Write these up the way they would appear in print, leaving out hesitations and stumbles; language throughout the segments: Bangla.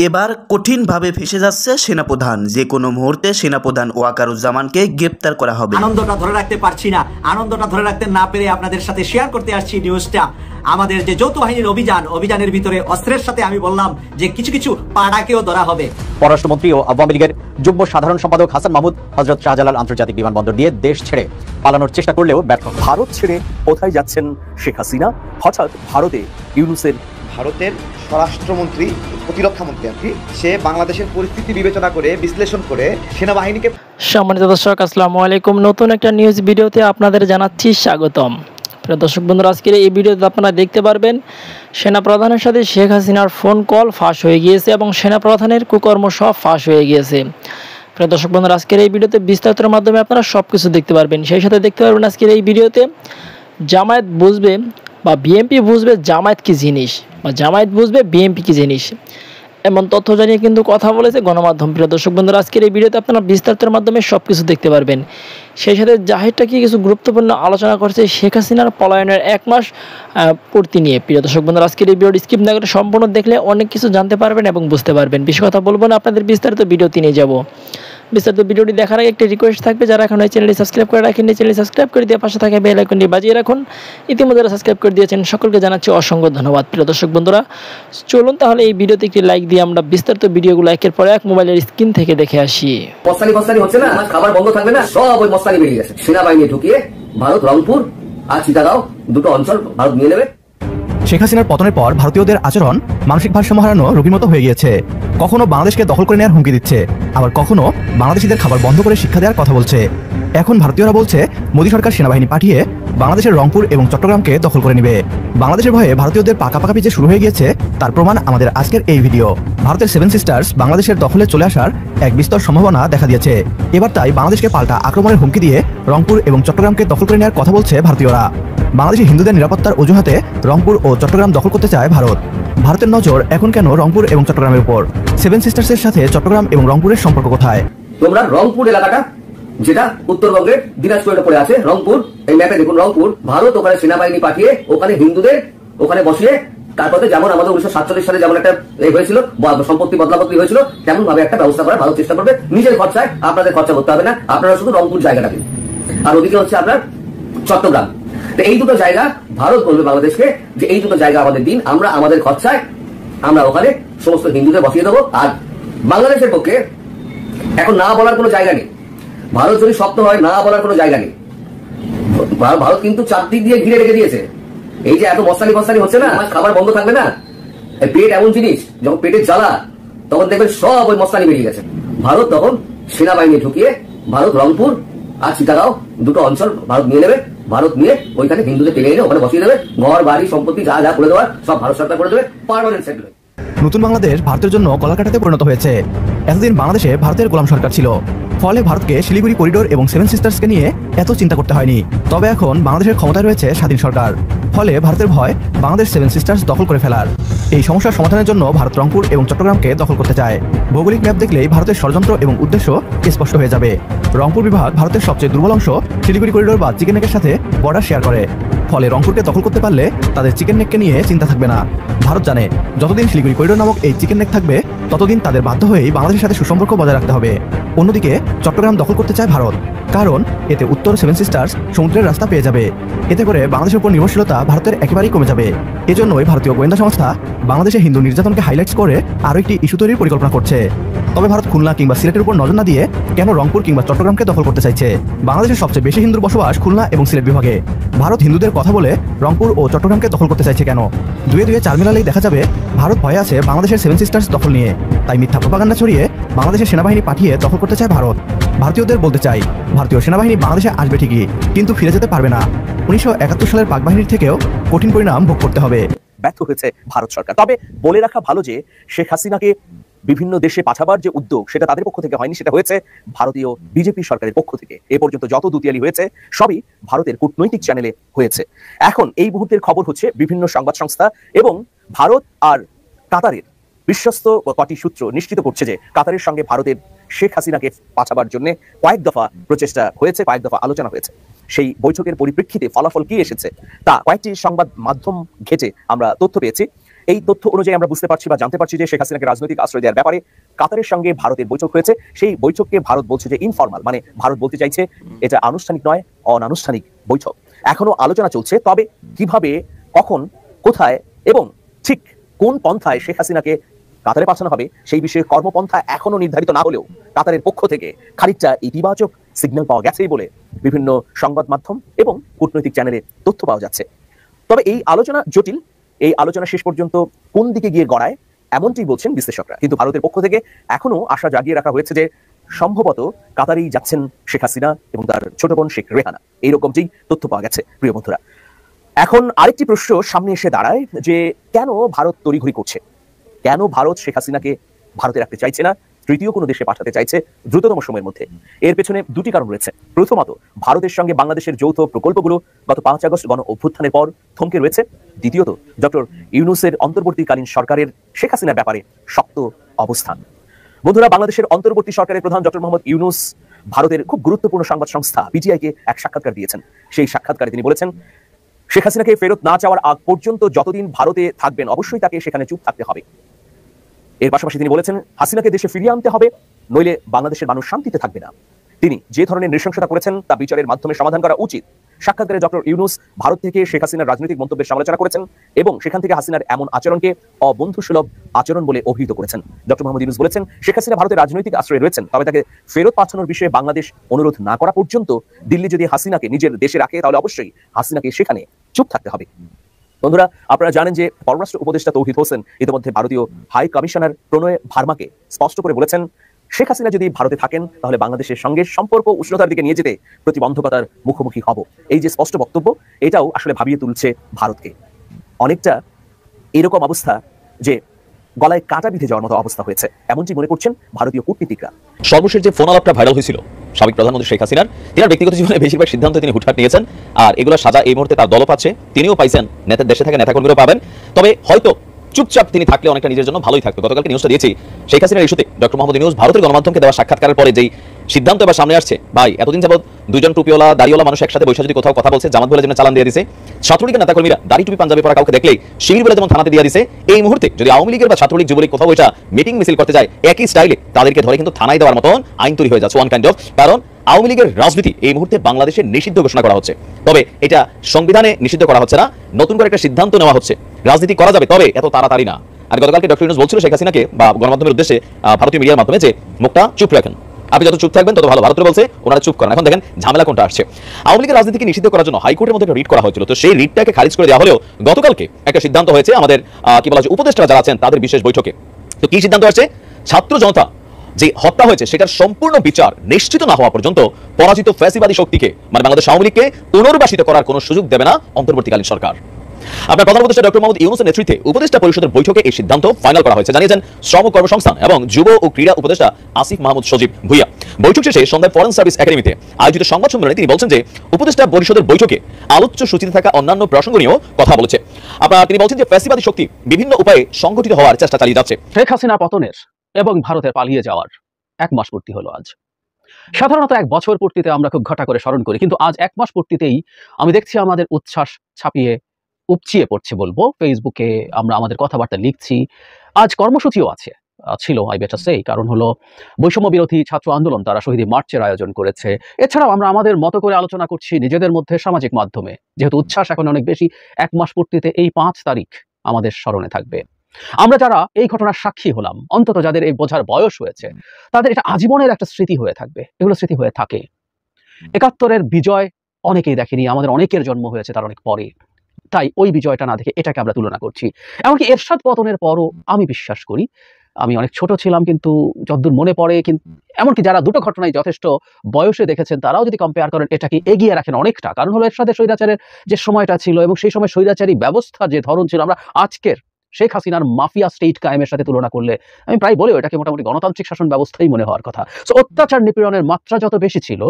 এবার কঠিনভাবে ফেঁসে যাচ্ছে সেনাপ্রধান। যে কোনো মুহূর্তে সেনাপ্রধান ওয়াকারুজ্জামানকে গ্রেপ্তার করা হবে। আনন্দটা ধরে রাখতে পারছি না, আনন্দটা ধরে রাখতে না পেরে আপনাদের সাথে শেয়ার করতে আসছি নিউজটা। আমাদের যে যৌথ বাহিনীর অভিযানের ভিতরে অস্ত্রের সাথে আমি বললাম যে কিছু কিছু পাড়াকেও ধরা হবে। পররাষ্ট্রমন্ত্রী ও আওয়ামী লীগের যুগ্ম সাধারণ সম্পাদক হাসান মাহমুদ হযরত শাহজালাল আন্তর্জাতিক বিমানবন্দর দিয়ে দেশ ছেড়ে পালানোর চেষ্টা করলেও ব্যর্থ। ভারত ছেড়ে কোথায় যাচ্ছেন শেখ হাসিনা? হঠাৎ ভারতের স্বরাষ্ট্রমন্ত্রী, প্রতিরক্ষা মন্ত্রী আর কি, সে বাংলাদেশের পরিস্থিতি বিবেচনা করে বিশ্লেষণ করে সেনাবাহিনীকে। সম্মানিত দর্শক, আসসালামু আলাইকুম। নতুন একটা নিউজ ভিডিওতে আপনাদের জানাচ্ছি স্বাগতম। প্রিয় দর্শক বন্ধুরা, আজকের এই ভিডিওতে আপনারা দেখতে পারবেন সেনাপ্রধানের সাথে শেখ হাসিনার ফোন কল ফাঁস হয়ে গিয়েছে এবং সেনাপ্রধানের কুকর্ম সব ফাঁস হয়ে গিয়েছে। প্রিয় দর্শক বন্ধুরা, আজকের এই ভিডিওতে বিস্তারিতের মাধ্যমে আপনারা সব কিছু দেখতে পারবেন। সেই সাথে দেখতে পারবেন আজকের এই ভিডিওতে জামায়াত বুঝবে বা বিএনপি বুঝবে জামায়াত কি জিনিস, বা জামায়াত বুঝবে বিএনপি কি জিনিস, এমন তথ্য জানিয়ে কিন্তু কথা বলেছে গণমাধ্যম। প্রিয় দর্শক বন্ধুরা, আজকের এই ভিডিওতে আপনারা বিস্তারিতের মাধ্যমে সব কিছু দেখতে পারবেন। সেই সাথে জাহিরটা কি কিছু গুরুত্বপূর্ণ আলোচনা করছে শেখ হাসিনার পলায়নের 1 মাস পূর্তি নিয়ে। প্রিয় দর্শক বন্ধুরা, আজকের এই ভিডিওটি স্কিপ না করে সম্পূর্ণ দেখলে অনেক কিছু জানতে পারবেন এবং বুঝতে পারবেন। বেশি কথা বলবো না, আপনাদের বিস্তারিত ভিডিওতে নিয়ে যাব। বিস্তারিত ভিডিওটি দেখার আগে একটি রিকোয়েস্ট থাকবে, যারা এখন এই চ্যানেলটি সাবস্ক্রাইব করে রাখেননি, চ্যানেলটি সাবস্ক্রাইব করে দিয়ে পাশে থাকা বেল আইকনটি বাজিয়ে রাখুন। ইতিমধ্যে যারা সাবস্ক্রাইব করে দিয়েছেন সকলকে জানাচ্ছি অসংখ্য ধন্যবাদ। প্রিয় দর্শক বন্ধুরা, চলুন তাহলে এই ভিডিওতে একটি লাইক দিয়ে আমরা বিস্তারিত ভিডিওগুলো একের পর এক মোবাইলের স্ক্রিন থেকে দেখে আসি। মস্তানি হচ্ছে না, খাবার বন্ধ থাকবে না, সব ওই মস্তানি বেরিয়ে গেছে। সেনাবাহিনী ঢুকিয়ে ভারত রংপুর আর চিটাগাঁও দুটো অঞ্চল ভারত নিয়ে নেবে। শেখ হাসিনার পতনের পর ভারতীয়দের আচরণ মানসিক ভারসাম্য হারানো রোগীর মতো হয়ে গিয়েছে। কখনো বাংলাদেশকে দখল করে নেওয়ার হুমকি দিচ্ছে, আবার কখনো বাংলাদেশিদের খাবার বন্ধ করে শিক্ষা দেওয়ার কথা বলছে। এখন ভারতীয়রা বলছে মোদী সরকার সেনাবাহিনী পাঠিয়ে বাংলাদেশের রংপুর এবং চট্টগ্রামকে দখল করে নেবে। বাংলাদেশের ভয়ে ভারতীয়দের পাকাপাকি যে শুরু হয়ে গিয়েছে তার প্রমাণ আমাদের আজকের এই ভিডিও। ভারতের 7 সিস্টার্স বাংলাদেশের দখলে চলে আসার এক বিস্তর সম্ভাবনা দেখা দিয়েছে। এবার তাই বাংলাদেশকে পাল্টা আক্রমণের হুমকি দিয়ে রংপুর এবং চট্টগ্রামকে দখল করে নেওয়ার কথা বলছে ভারতীয়রা। বাংলাদেশি হিন্দুদের নিরাপত্তার অজুহাতে রংপুর ও চট্টগ্রাম দখল করতে চায় ভারত। ভারতের নজর এখন কেন রংপুর এবং চট্টগ্রামের উপর? 7 সিস্টার্সের সাথে চট্টগ্রাম এবং রংপুরের সম্পর্ক কোথায়? তোমরা রংপুর এলাকাটা, যেটা উত্তরবঙ্গের দিনাজপুরে পড়ে আছে, রংপুর, এই ম্যাপে দেখুন রংপুর, ভারত ওখানে সেনাবাহিনী পাঠিয়ে ওখানে হিন্দুদের ওখানে বসিয়ে, তারপরে যেমন আমাদের 1947 সালে যেমন একটা হয়েছিল, সম্পত্তি বদলাবদলি হয়েছিল, তেমন ভাবে একটা ব্যবস্থা করার ভারত চেষ্টা করবে। নিজের খরচায়, আপনাদের খরচা করতে হবে না, আপনারা শুধু রংপুর জায়গাটা দিন, আর ওদিকে হচ্ছে আপনার চট্টগ্রাম। এই দুটো জায়গা ভারত বলবে বাংলাদেশকে যে এই দুটো জায়গা আমাদের দিন, আমরা আমাদের খরচায় আমরা ওখানে সমস্ত হিন্দুদের বসিয়ে দেবো। আর বাংলাদেশের পক্ষে এখন না বলার কোনো জায়গা নেই। ভারত যদি শক্ত হয়, না বলার কোনো জায়গা নেই। ভারত কিন্তু চারদিক দিয়ে ঘিরে রেখে দিয়েছে। এই যে এত মস্তানি হচ্ছে না, খাবার বন্ধ থাকবে না। পেট এমন জিনিস, যখন পেটের জ্বালা তখন দেখবেন সব ওই মস্তানি বেরিয়ে গেছে। ভারত তখন সেনাবাহিনী ঢুকিয়ে ভারত রংপুর আর চিটাগাঁও দুটো অঞ্চল ভারত নিয়ে নেবে। ভারত নিয়ে ওইখানে হিন্দুদের টেনে এনে ওখানে বসিয়ে দেবে। ঘর বাড়ি সম্পত্তি যা যা করে দেওয়ার সব ভারত সরকার করে দেবে। Permanent settle. নতুন বাংলাদেশ ভারতের জন্য কলাকাটাতে পরিণত হয়েছে। এতদিন বাংলাদেশে ভারতের গোলাম সরকার ছিল, ফলে ভারতকে শিলিগুড়ি করিডোর এবং 7 সিস্টার্সকে নিয়ে এত চিন্তা করতে হয়নি। তবে এখন বাংলাদেশের ক্ষমতায় রয়েছে স্বাধীন সরকার, ফলে ভারতের ভয় বাংলাদেশ 7 সিস্টার্স দখল করে ফেলার। এই সমস্যার সমাধানের জন্য ভারত রংপুর এবং চট্টগ্রামকে দখল করতে চায়। ভৌগোলিক ম্যাপ দেখলেই ভারতের ষড়যন্ত্র এবং উদ্দেশ্য স্পষ্ট হয়ে যাবে। রংপুর বিভাগ ভারতের সবচেয়ে দুর্বল অংশ শিলিগুড়ি করিডোর বা চিকেন নেকের সাথে বর্ডার শেয়ার করে, ফলে রংপুরকে দখল করতে পারলে তাদের চিকেন নেককে নিয়ে চিন্তা থাকবে না। ভারত জানে যতদিন শিলিগুড়ি করিডোর নামক এই চিকেন নেক থাকবে ততদিন তাদের বাধ্য হয়েই বাংলাদেশের সাথে সুসম্পর্ক বজায় রাখতে হবে। অন্যদিকে চট্টগ্রাম দখল করতে চায় ভারত, কারণ এতে উত্তর 7 সিস্টার্স সমুদ্রের রাস্তা পেয়ে যাবে। এতে করে বাংলাদেশের উপর নির্ভরশীলতা ভারতের একেবারেই কমে যাবে। এজন্যই ভারতীয় গোয়েন্দা সংস্থা বাংলাদেশে হিন্দু নির্যাতনকে হাইলাইটস করে আরও একটি ইস্যু তৈরির পরিকল্পনা করছে। তবে ভারত খুলনা কিংবা সিলেটের উপর নজর না দিয়ে কেন রংপুর কিংবা চট্টগ্রামকে দখল করতে চাইছে? বাংলাদেশের সবচেয়ে বেশি হিন্দুর বসবাস খুলনা এবং সিলেট বিভাগে। ভারত হিন্দুদের কথা বলে রংপুর ও চট্টগ্রামকে দখল করতে চাইছে কেন? দুয়ে 4 মিলালেই দেখা যাবে ভারত ভয়ে আছে বাংলাদেশের 7 সিস্টার্স দখল নিয়ে। তাই মিথ্যা প্রপাগান্ডা ছড়িয়ে বাংলাদেশের সেনাবাহিনী পাঠিয়ে দখল করতে চায় ভারত। ভারতীয়দের বলতে চাই, ভারতীয় সেনাবাহিনী বাংলাদেশে আসবে ঠিকই, কিন্তু ফিরে যেতে পারবে না। 1971 সালের পাক বাহিনীর থেকেও কঠিন পরিণাম ভোগ করতে হবে। ব্যর্থ হয়েছে ভারত সরকার। তবে বলে রাখা ভালো যে শেখ হাসিনাকে বিভিন্ন দেশে পাঠাবার যে উদ্যোগ, সেটা তাদের পক্ষ থেকে হয়নি, সেটা হয়েছে ভারতীয় বিজেপি সরকারের পক্ষ থেকে। এ পর্যন্ত যত দুতিয়ালি হয়েছে সবই ভারতের কূটনৈতিক চ্যানেলে হয়েছে। এখন এই মুহূর্তের খবর হচ্ছে বিভিন্ন সংবাদ সংস্থা এবং ভারত আর কাতারের বিশ্বস্ত কটি সূত্র নিশ্চিত করছে যে কাতারের সঙ্গে ভারতের শেখ হাসিনাকে পাঠাবার জন্য কয়েক দফা প্রচেষ্টা হয়েছে, কয়েক দফা আলোচনা হয়েছে। সেই বৈঠকের পরিপ্রেক্ষিতে ফলাফল কি এসেছে তা কয়েকটি সংবাদ মাধ্যম ঘেঁটে আমরা তথ্য পেয়েছি। এই তথ্য অনুযায়ী আমরা বুঝতে পারছি বা জানতে পারছি যে শেখ হাসিনাকে রাজনৈতিক আশ্রয় দেওয়ার ব্যাপারে কাতারের সঙ্গে ভারতের বৈঠক হয়েছে। সেই বৈঠককে ভারত বলছে যে ইনফর্মাল, মানে ভারত বলতে চাইছে এটা আনুষ্ঠানিক নয়, অনানুষ্ঠানিক বৈঠক। এখনো আলোচনা চলছে, তবে কিভাবে, কখন, কোথায় এবং ঠিক কোন পন্থায় শেখ হাসিনাকে কাতারে পাঠানো হবে সেই বিষয়ে কর্মপন্থা এখনো নির্ধারিত না হলেও কাতারের পক্ষ থেকে খানিকটা ইতিবাচক সিগন্যাল পাওয়া গেছেই বলে বিভিন্ন সংবাদ মাধ্যম এবং কূটনৈতিক চ্যানেলে তথ্য পাওয়া যাচ্ছে। তবে এই আলোচনা জটিল, এই আলোচনা শেষ পর্যন্ত কোন দিকে গিয়ে গড়ায় এমনটি বলছেন বিশ্লেষকরা। কিন্তু ভারতের পক্ষ থেকে এখনো আশা জাগিয়ে রাখা হয়েছে যে সম্ভবত কাতারেই যাচ্ছেন শেখ হাসিনা এবং তার ছোট বোন শেখ রেহানা, এইরকমটি তথ্য পাওয়া গেছে। প্রিয় বন্ধুরা, এখন আরেকটি প্রশ্ন সামনে এসে দাঁড়ায় যে কেন ভারত তড়িঘড়ি করছে, কেন ভারত শেখ হাসিনাকে ভারতে রাখতে চাইছে না, তৃতীয় কোনো দেশে পাঠাতে চাইছে দ্রুততম সময়ের মধ্যে। এর পেছনে দুটি কারণ রয়েছে। প্রথমত, ভারতের সঙ্গে বাংলাদেশের যৌথ প্রকল্পগুলো গত 5 আগস্ট গণ অভ্যুত্থানের পর থমকে রয়েছে। দ্বিতীয়ত, ডক্টর ইউনূসের অন্তর্বর্তীকালীন সরকারের শেখ হাসিনার ব্যাপারে শক্ত অবস্থান। বন্ধুরা, বাংলাদেশের অন্তর্বর্তী সরকারের প্রধান ডক্টর মোহাম্মদ ইউনূস ভারতের খুব গুরুত্বপূর্ণ সংবাদ সংস্থা পিটিআইকে এক সাক্ষাৎকার দিয়েছেন। সেই সাক্ষাৎকারে তিনি বলেছেন, শেখ হাসিনাকে ফেরত না চাওয়ার আগ পর্যন্ত যতদিন ভারতে থাকবেন অবশ্যই তাকে সেখানে চুপ থাকতে হবে। এর পাশাপাশি তিনি বলেছেন, হাসিনাকে দেশে ফিরিয়ে আনতে হবে, নইলে বাংলাদেশের মানুষ শান্তিতে থাকবে না। তিনি যে ধরনের নৃশংসতা করেছেন তা বিচারের মাধ্যমে সমাধান করা উচিত। সাক্ষাৎকারে ডক্টর ইউনূস ভারত থেকে শেখ হাসিনার রাজনৈতিক মন্তব্যের সমালোচনা করেছেন এবং সেখান থেকে হাসিনার এমন আচরণকে অবন্ধুসুলভ আচরণ বলে অভিহিত করেছেন। ডক্টর মোহাম্মদ ইউনূস বলেছেন, শেখ হাসিনা ভারতের রাজনৈতিক আশ্রয়ে রয়েছেন, তবে তাকে ফেরত পাঠানোর বিষয়ে বাংলাদেশ অনুরোধ না করা পর্যন্ত দিল্লি যদি হাসিনাকে নিজের দেশে রাখে তাহলে অবশ্যই হাসিনাকে সেখানে চুপ থাকতে হবে। বন্ধুরা, আপনারা জানেন যে পররাষ্ট্র উপদেষ্টা তৌহিদ হোসেন ইতিমধ্যে ভারতীয় হাই কমিশনার প্রণয় ভার্মাকে স্পষ্ট করে বলেছেন, শেখ হাসিনা যদি ভারতে থাকেন তাহলে বাংলাদেশের সঙ্গে সম্পর্ক উষ্ণতার দিকে নিয়ে যেতে প্রতিবন্ধকতার মুখোমুখি হব। এই যে স্পষ্ট বক্তব্য, এটাও আসলে ভাবিয়ে তুলছে ভারতকে। অনেকটা এরকম অবস্থা যে গলায় কাঁটা বিঁধে যাওয়ার মতো অবস্থা হয়েছে, এমনটি মনে করছেন ভারতীয় কূটনীতিকরা। সর্বশেষ যে ফোন আলাপটা ভাইরাল হয়েছিল সাবেক প্রধানমন্ত্রী শেখ হাসিনার, তিনার ব্যক্তিগত জীবনে বেশিরভাগ সিদ্ধান্ত তিনি হুটহাট নিয়েছেন, আর এগুলো সাজা এই মুহূর্তে তার দলও পাচ্ছে, তিনিও পাইছেন, নেতার দেশে থেকে নেতাকর্মীরাও পাবেন। তবে হয়তো চুপচাপ তিনি থাকলে অনেকটা নিজের জন্য ভালোই থাকতো। গতকালকে নিউজটা দিয়েছি, শেখ হাসিনার ইস্যুতে ডক্টর মোহাম্মদ ইউনূস ভারতের গণমাধ্যমকে দেওয়া সাক্ষাৎকারের পরে যেই সিদ্ধান্ত এবার সামনে আসছে, ভাই এতদিন যাবত দুইজন টুপিওয়ালা দাড়িওয়ালা মানুষ একসাথে বসে যদি কোথাও কথা বলছে, জামাত বলে যেন চালান দিয়ে দিছে, ছাত্রলীগের নেতাকর্মীরা দাড়ি টুপি পাঞ্জাবি পরা কাউকে দেখলেই শিবির বলে যেমন থানাতে দিয়ে দিছে, এই মুহূর্তে যদি আওয়ামী লীগের বা ছাত্রলীগ যুবলীগ কোথাও ওইটা মিটিং মিছিল করতে যায় একই স্টাইলে তাদেরকে ধরে কিন্তু থানায় দেওয়ার মতন আইন তৈরি হয়ে যাচ্ছে ওয়ান কাইন্ড অফ। কারণ আওয়ামী লীগের রাজনীতি এই মুহূর্তে বাংলাদেশে নিষিদ্ধ ঘোষণা করা হচ্ছে, তবে এটা সংবিধানে নিষিদ্ধ করা হচ্ছে না, নতুন করে একটা সিদ্ধান্ত নেওয়া হচ্ছে, রাজনীতি করা যাবে তবে এত তাড়াতাড়ি না। আর গতকালকে ডক্টর ইউনূস বলছিল শেখ হাসিনাকে বা গণমাধ্যমের উদ্দেশ্যে ভারতীয় মিডিয়ার মাধ্যমে যে মুখটা চুপ রাখেন, আপনি যত চুপ থাকবেন তত ভালো। ভারতের বলছে ওনারা চুপ করেন। এখন দেখেন ঝামেলা কোনটা আসছে। আওয়ামী লীগের রাজনীতিকে নিষিদ্ধ করার জন্য হাইকোর্টের মধ্যে একটা রিট করা হয়েছিল, তো সেই রিটটাকে খারিজ করে দেওয়া হলেও গতকালকে একটা সিদ্ধান্ত হয়েছে আমাদের কি বলা হয় উপদেষ্টারা যারা আছেন তাদের বিশেষ বৈঠকে। তো কি সিদ্ধান্ত আসছে? ছাত্র জনতা যে হত্যা হয়েছে সেটার সম্পূর্ণ বিচার নিশ্চিত না হওয়া পর্যন্ত পরাজিত ফ্যাসিবাদী শক্তিকে মানে বাংলাদেশ আওয়ামী লীগকে পুনর্বাসিত করার কোনো সুযোগ দেবে না অন্তর্বর্তীকালীন সরকার। আপনার প্রধান উপদেষ্টা ডক্টর মোহাম্মদ ইউনূসের নেতৃত্বে উপদেষ্টা পরিষদের বৈঠকে এই সিদ্ধান্ত ফাইনাল করা হয়েছে, জানিয়েছেন শ্রম কর্মসংস্থান এবং যুব ও ক্রীড়া উপদেষ্টা আসিফ মাহমুদ সজীব ভুইয়া। বৈঠক শেষে সন্ধ্যায় ফরেন সার্ভিস একাডেমিতে আয়োজিত সংবাদ সম্মেলনে তিনি বলছেন যে উপদেষ্টা পরিষদের বৈঠকে আলোচ্য সূচিতে থাকা অন্যান্য প্রসঙ্গ নিয়েও কথা বলেছে। তিনি বলছেন যে ফ্যাসিবাদী শক্তি বিভিন্ন উপায়ে সংগঠিত হওয়ার চেষ্টা চালিয়ে যাচ্ছে। শেখ হাসিনা পতনের এবং ভারতের পালিয়ে যাওয়ার 1 মাস পূর্তি হলো আজ। সাধারণত 1 বছর পূর্তিতে আমরা খুব ঘটা করে স্মরণ করি, কিন্তু আজ 1 মাস পূর্তিতেই আমি দেখছি আমাদের উচ্ছ্বাস ছাপিয়ে উপচিয়ে পড়ছে বলবো। ফেসবুকে আমরা আমাদের কথাবার্তা লিখছি, আজ কর্মসূচিও আছে, ছিল আই বেটার সে, কারণ হলো বৈষম্য বিরোধী ছাত্র আন্দোলন, তারা শহীদ মার্চের আয়োজন করেছে। এছাড়াও আমরা আমাদের মতো করে আলোচনা করছি নিজেদের মধ্যে সামাজিক মাধ্যমে, যেহেতু উচ্ছ্বাস এখন অনেক বেশি। 1 মাস পূর্তিতে এই 5 তারিখ আমাদের স্মরণে থাকবে। আমরা যারা এই ঘটনার সাক্ষী হলাম, অন্তত যাদের এই বোঝার বয়স হয়েছে, তাদের এটা আজীবনের একটা স্মৃতি হয়ে থাকবে, এগুলো স্মৃতি হয়ে থাকে। 71-এর বিজয় অনেকেই দেখেনি, আমাদের অনেকের জন্ম হয়েছে তার অনেক পরে, তাই ওই বিজয়টা না দেখে এটাকে আমরা তুলনা করছি। এমনকি এরশাদ পতনের পরও আমি বিশ্বাস করি, আমি অনেক ছোট ছিলাম কিন্তু যতদূর মনে পড়ে, কিন্তু এমনকি যারা দুটো ঘটনায় যথেষ্ট বয়সে দেখেছেন তারাও যদি কম্পেয়ার করেন এটাকে এগিয়ে রাখেন অনেকটা। কারণ হলো এরশাদের স্বৈরাচারের যে সময়টা ছিল এবং সেই সময় স্বৈরাচারী ব্যবস্থা যে ধরন ছিল, আমরা আজকের শেখ হাসিনার মাফিয়া স্টেট কায়েমের সাথে তুলনা করলে আমি প্রায় বলেও এটাকে মোটামুটি গণতান্ত্রিক শাসন ব্যবস্থাই মনে হওয়ার কথা। সো অত্যাচার নিপীড়নের মাত্রা যত বেশি ছিল,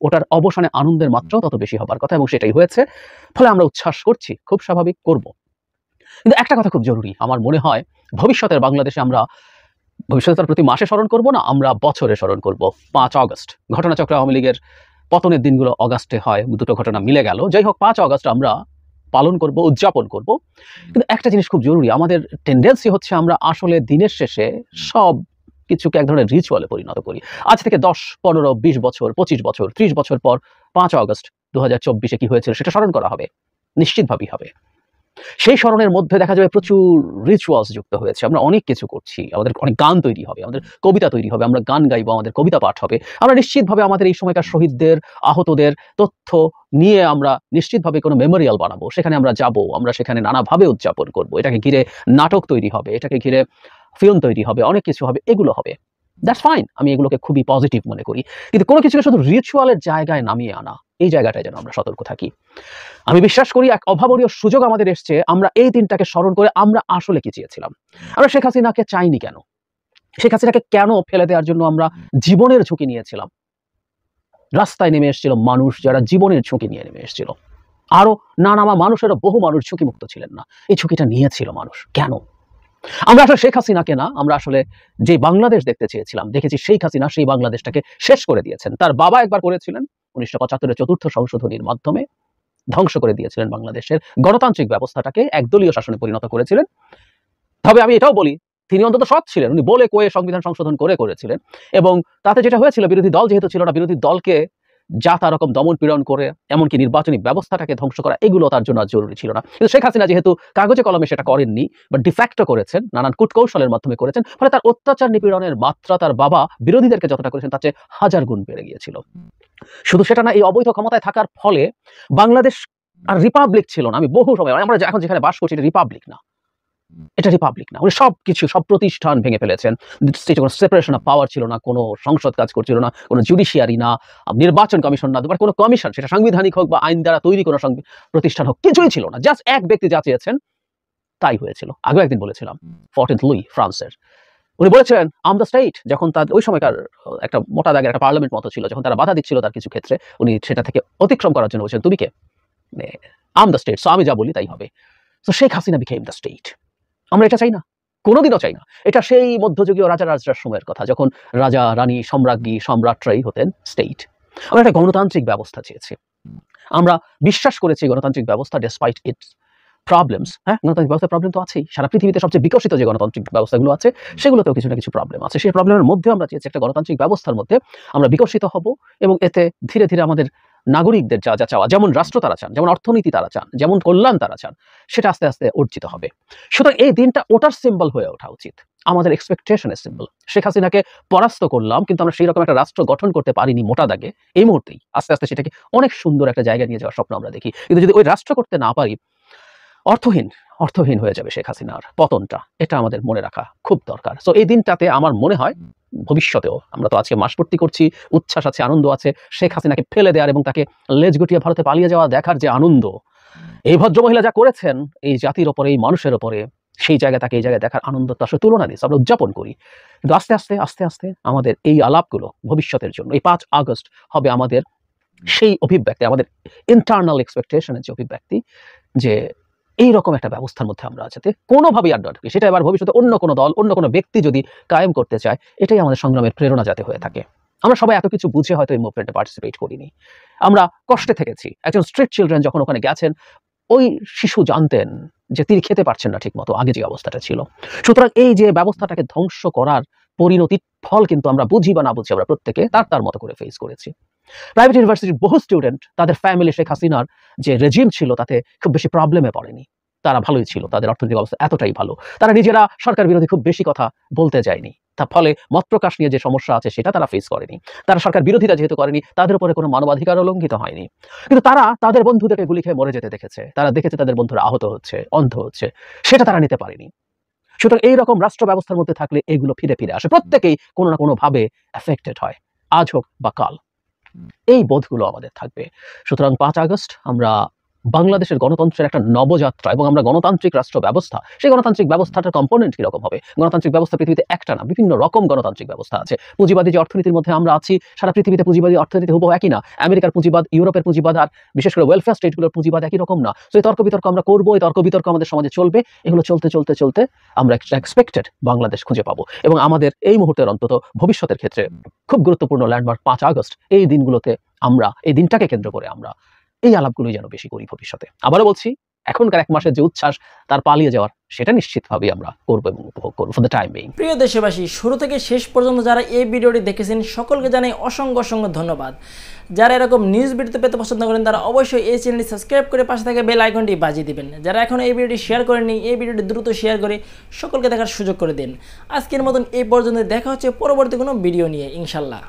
ওটার অবসানে আনন্দের মাত্রাও তত বেশি হবার কথা, এবং সেটাই হয়েছে। ফলে আমরা উচ্ছ্বাস করছি, খুব স্বাভাবিক, করব। কিন্তু একটা কথা খুব জরুরি, আমার মনে হয় ভবিষ্যতের বাংলাদেশে আমরা ভবিষ্যতের প্রতি মাসে স্মরণ করব না, আমরা বছরে স্মরণ করব। 5 আগস্ট ঘটনাচক্রে আওয়ামী লীগের পতনের দিনগুলো অগাস্টে হয়, দুটো ঘটনা মিলে গেল। যাই হোক, 5 আগস্ট আমরা পালন করব, উদযাপন করব। কিন্তু একটা জিনিস খুব জরুরি, আমাদের টেন্ডেন্সি হচ্ছে আমরা আসলে দিনের শেষে সব কিছুকে এক ধরনের রিচুয়ালে পরিণত করি। আজ থেকে 10, 15, 20 বছর, 25 বছর, 30 বছর পর 5 আগস্ট 2024 কি হয়েছিল সেটা স্মরণ করা হবে, নিশ্চিতভাবেই হবে। সেই স্মরণের মধ্যে দেখা যাবে প্রচুর রিচুয়ালস যুক্ত হয়েছে। আমরা অনেক কিছু করছি, আমাদের অনেক গান তৈরি হবে, আমাদের কবিতা তৈরি হবে, আমরা গান গাইবো, আমাদের কবিতা পাঠ হবে। আমরা নিশ্চিতভাবে আমাদের এই সময়কার শহীদদের, আহতদের তথ্য নিয়ে আমরা নিশ্চিতভাবে কোনো মেমোরিয়াল বানাবো, সেখানে আমরা যাব, আমরা সেখানে নানাভাবে উদযাপন করব। এটাকে ঘিরে নাটক তৈরি হবে, এটাকে ঘিরে ফিল্ম তৈরি হবে, অনেক কিছু হবে, এগুলো হবে। দ্যাটস ফাইন, আমি এগুলোকে খুবই পজিটিভ মনে করি। কিন্তু কোনো কিছুকে শুধু রিচুয়ালের জায়গায় নামিয়ে আনা, এই জায়গাটায় যেন আমরা সতর্ক থাকি। আমি বিশ্বাস করি এক অভাবনীয় সুযোগ আমাদের এসছে, আমরা এই দিনটাকে স্মরণ করে আমরা আসলে কি চেয়েছিলাম। আমরা শেখ হাসিনাকে চাইনি কেন? শেখ হাসিনাকে কেন ফেলে দেওয়ার জন্য আমরা জীবনের ঝুঁকি নিয়েছিলাম? রাস্তায় নেমে এসেছিল মানুষ, যারা জীবনের ঝুঁকি নিয়ে নেমে এসেছিল। আরো নানামা মানুষেরও বহু মানুষ ঝুঁকিমুক্ত ছিলেন না, এই ঝুঁকিটা নিয়েছিল মানুষ কেন? আমরা আসলে শেখ হাসিনাকে না, আমরা আসলে যে বাংলাদেশ দেখতে চেয়েছিলাম, দেখেছি শেখ হাসিনা সেই বাংলাদেশটাকে শেষ করে দিয়েছেন। তার বাবা একবার করেছিলেন 1975-এর 4র্থ সংশোধনীর মাধ্যমে, ধ্বংস করে দিয়েছিলেন বাংলাদেশের গণতান্ত্রিক ব্যবস্থাটাকে, একদলীয় শাসনে পরিণত করেছিলেন। তবে আমি এটাও বলি, তিনি অন্তত সৎ ছিলেন, উনি বলে কয়ে সংবিধান সংশোধন করেছিলেন। এবং তাতে যেটা হয়েছিল, বিরোধী দল যেহেতু ছিল না, বিরোধী দলকে যা তা রকম দমন পীড়ন করে, এমনকি নির্বাচনী ব্যবস্থাটাকে ধ্বংস করা, এগুলো তার জন্য জরুরি ছিল না। কিন্তু শেখ হাসিনা যেহেতু কাগজে কলমে সেটা করেননি, বা ডিফ্যাক্টো করেছেন, নানান কূটকৌশলের মাধ্যমে করেছেন, ফলে তার অত্যাচার নিপীড়নের মাত্রা তার বাবা বিরোধীদেরকে যতটা করেছেন তার চেয়ে 1000 গুণ বেড়ে গিয়েছিল। শুধু সেটা না, এই অবৈধ ক্ষমতায় থাকার ফলে বাংলাদেশ আর রিপাবলিক ছিল না। আমি বহু সময়, আমরা এখন যেখানে বাস করছি এটা রিপাবলিক না, এটা রিপাবলিক না। উনি সবকিছু, সব প্রতিষ্ঠান ভেঙে ফেলেছেন। স্টেটে কোনো সেপারেশন অফ পাওয়ার ছিল না, কোনো সংসদ কাজ করছিল না, কোনো জুডিশিয়ারি না, নির্বাচন কমিশন না, বা কোনো কমিশন, সেটা সাংবিধানিক হোক বা আইন দ্বারা তৈরি কোনো প্রতিষ্ঠান হোক, কিছুই ছিল না। জাস্ট এক ব্যক্তি যা চেয়েছেন তাই হয়েছিল। আগেও একদিন বলেছিলাম, 14th লুই ফ্রান্সের, উনি বলেছিলেন আম দ্য স্টেট। যখন তার ওই সময়কার একটা মোটা দাগের একটা পার্লামেন্ট মতো ছিল, যখন তারা বাধা দিচ্ছিল তার কিছু ক্ষেত্রে, উনি সেটা থেকে অতিক্রম করার জন্য বলছেন তুমি কে, আম দ্য স্টেট, সো আমি যা বলি তাই হবে। So Sheikh Hasina became the state. আমরা এটা চাই না, কোনোদিনও চাই না। এটা সেই মধ্যযুগীয় রাজা রাজরার সময়ের কথা, যখন রাজা রানী সম্রাজ্ঞী সম্রাটরাই হতেন স্টেট। আমরা একটা গণতান্ত্রিক ব্যবস্থা চেয়েছি, আমরা বিশ্বাস করেছি গণতান্ত্রিক ব্যবস্থা ডেসপাইট ইটস প্রবলেমস। হ্যাঁ, গণতান্ত্রিক ব্যবস্থার প্রবলেম তো আছেই, সারা পৃথিবীতে সবচেয়ে বিকশিত যে গণতান্ত্রিক ব্যবস্থাগুলো আছে সেগুলোতেও কিছু না কিছু প্রবলেম আছে। সেই প্রবলেমের মধ্যে আমরা চেয়েছি একটা গণতান্ত্রিক ব্যবস্থার মধ্যে আমরা বিকশিত হব, এবং এতে ধীরে ধীরে আমাদের নাগরিকদের যা যা চাওয়া, যেমন রাষ্ট্র তারা চান, যেমন অর্থনীতি তারা চান, যেমন কল্যাণ তারা চান, সেটা আস্তে আস্তে অর্জিত হবে। সুতরাং এই দিনটা ওটার সিম্বল হয়ে ওঠা উচিত, আমাদের এক্সপেকটেশনের সিম্বল। শেখ হাসিনাকে পরাস্ত করলাম, কিন্তু আমরা সেই রকম একটা রাষ্ট্র গঠন করতে পারিনি মোটা দাগে। এই মুহূর্তেই আস্তে আস্তে সেটাকে অনেক সুন্দর একটা জায়গায় নিয়ে যাওয়ার স্বপ্ন আমরা দেখি, কিন্তু যদি ওই রাষ্ট্র করতে না পারি, অর্থহীন হয়ে যাবে শেখ হাসিনার পতনটা। এটা আমাদের মনে রাখা খুব দরকার। সো এই দিনটাতে আমার মনে হয় ভবিষ্যতেও, আমরা তো আজকে মাসপূর্তি করছি, উচ্ছ্বাস আছে, আনন্দ আছে, শেখ হাসিনাকে ফেলে দেওয়ার এবং তাকে লেজ গুটিয়ে ভারতে পালিয়ে যাওয়া দেখার যে আনন্দ, এই ভদ্রমহিলা যা করেছেন এই জাতির ওপরে, এই মানুষের ওপরে, সেই জায়গা তাকে এই জায়গায় দেখার আনন্দ তো আসলে তুলনা দিচ্ছে, আমরা উদযাপন করি। কিন্তু আস্তে আস্তে আস্তে আস্তে আমাদের এই আলাপগুলো ভবিষ্যতের জন্য, এই 5 আগস্ট হবে আমাদের সেই অভিব্যক্তি, আমাদের ইন্টারনাল এক্সপেকটেশনের যে অভিব্যক্তি, যে এইরকম একটা ব্যবস্থার মধ্যে আমরা যাতে কোনোভাবেই আড্ডা ঢুকি, সেটা এবার ভবিষ্যতে অন্য কোনো দল, অন্য কোনো ব্যক্তি যদি কায়েম করতে চায়, এটাই আমাদের সংগ্রামের প্রেরণা যাতে হয়ে থাকে। আমরা সবাই এত কিছু বুঝে হয়তো এই মুভমেন্টে পার্টিসিপেট করিনি, আমরা কষ্টে থেকেছি। একজন স্ট্রিট চিলড্রেন যখন ওখানে গেছেন, ওই শিশু জানতেন যে তিনি খেতে পারছেন না ঠিক মতো, আগে যে অবস্থাটা ছিল। সুতরাং এই যে ব্যবস্থাটাকে ধ্বংস করার পরিণতির ফল কিন্তু আমরা বুঝি বা না বুঝি, আমরা প্রত্যেকে তার মতো করে ফেস করেছি। প্রাইভেট ইউনিভার্সিটির বহু স্টুডেন্ট, তাদের ফ্যামিলি শেখ হাসিনার যে রেজিম ছিল তাতে খুব বেশি প্রবলেমে পড়েনি, তারা ভালোই ছিল, তাদের অর্থনৈতিক অবস্থা এতটাই ভালো, তারা নিজেরা সরকার বিরোধী খুব বেশি কথা বলতে যায়নি। তার ফলে মত প্রকাশ নিয়ে যে সমস্যা আছে সেটা তারা ফেস করেনি, তারা সরকার বিরোধিতা যেহেতু করেনি, তাদের উপরে কোনো মানবাধিকার লঙ্ঘিত হয়নি। কিন্তু তারা তাদের বন্ধুদেরকে গুলি খেয়ে মরে যেতে দেখেছে, তারা দেখেছে তাদের বন্ধুরা আহত হচ্ছে, অন্ধ হচ্ছে, সেটা তারা নিতে পারেনি। সুতরাং এইরকম রাষ্ট্র ব্যবস্থার মধ্যে থাকলে এগুলো ফিরে ফিরে আসে, প্রত্যেকেই কোনো না কোনো ভাবে এফেক্টেড হয়, আজ হোক বা কাল। এই বোধগুলো আমাদের থাকবে। সুতরাং 5 আগস্ট আমরা বাংলাদেশের গণতন্ত্রের একটা নবযাত্রা, এবং আমরা গণতান্ত্রিক রাষ্ট্র ব্যবস্থা, সেই গণতান্ত্রিক ব্যবস্থাটার কম্পোনেন্ট কিরকম হবে। গণতান্ত্রিক ব্যবস্থা পৃথিবীতে একটা না, বিভিন্ন রকম গণতান্ত্রিক ব্যবস্থা আছে। পুঁজিবাদী যে অর্থনীতির মধ্যে আমরা আছি, সারা পৃথিবীতে পুঁজিবাদী অর্থনীতি হুবহু একই না। আমেরিকার পুঁজিবাদ, ইউরোপের পুঁজিবাদ, আর বিশেষ করে ওয়েলফেয়ার স্টেটগুলোর পুঁজিবাদ একই রকম না। তো এই তর্ক বিতর্ক আমরা করবো, এই তর্ক বিতর্ক আমাদের সমাজে চলবে, এগুলো চলতে চলতে চলতে আমরা একটা এক্সপেক্টেড বাংলাদেশ খুঁজে পাবো। এবং আমাদের এই মুহূর্তের, অন্তত ভবিষ্যতের ক্ষেত্রে খুব গুরুত্বপূর্ণ ল্যান্ডমার্ক 5 আগস্ট, এই দিনগুলোতে আমরা, এই দিনটাকে কেন্দ্র করে আমরা এই আলাপগুলোই যেন বেশি করি ভবিষ্যতে। আবারও বলছি, এখনকার 1 মাসের যে উচ্ছ্বাস তার পালিয়ে যাওয়ার, সেটা নিশ্চিতভাবেই আমরা করবো এবং উপভোগ করবো ফর দ্য টাইম বিং। প্রিয় দেশবাসী, শুরু থেকে শেষ পর্যন্ত যারা এই ভিডিওটি দেখেছেন সকলকে জানাই অসংখ্য অসংখ্য ধন্যবাদ। যারা এরকম নিউজ ভিডিও পেতে পছন্দ করেন তারা অবশ্যই এই চ্যানেলটি সাবস্ক্রাইব করে পাশে থাকা বেল আইকনটি বাজিয়ে দিবেন। যারা এখন এই ভিডিওটি শেয়ার করেননি, এই ভিডিওটি দ্রুত শেয়ার করে সকলকে দেখার সুযোগ করে দিন। আজকের মতন এই পর্যন্ত, দেখা হচ্ছে পরবর্তী কোনো ভিডিও নিয়ে ইনশাল্লাহ।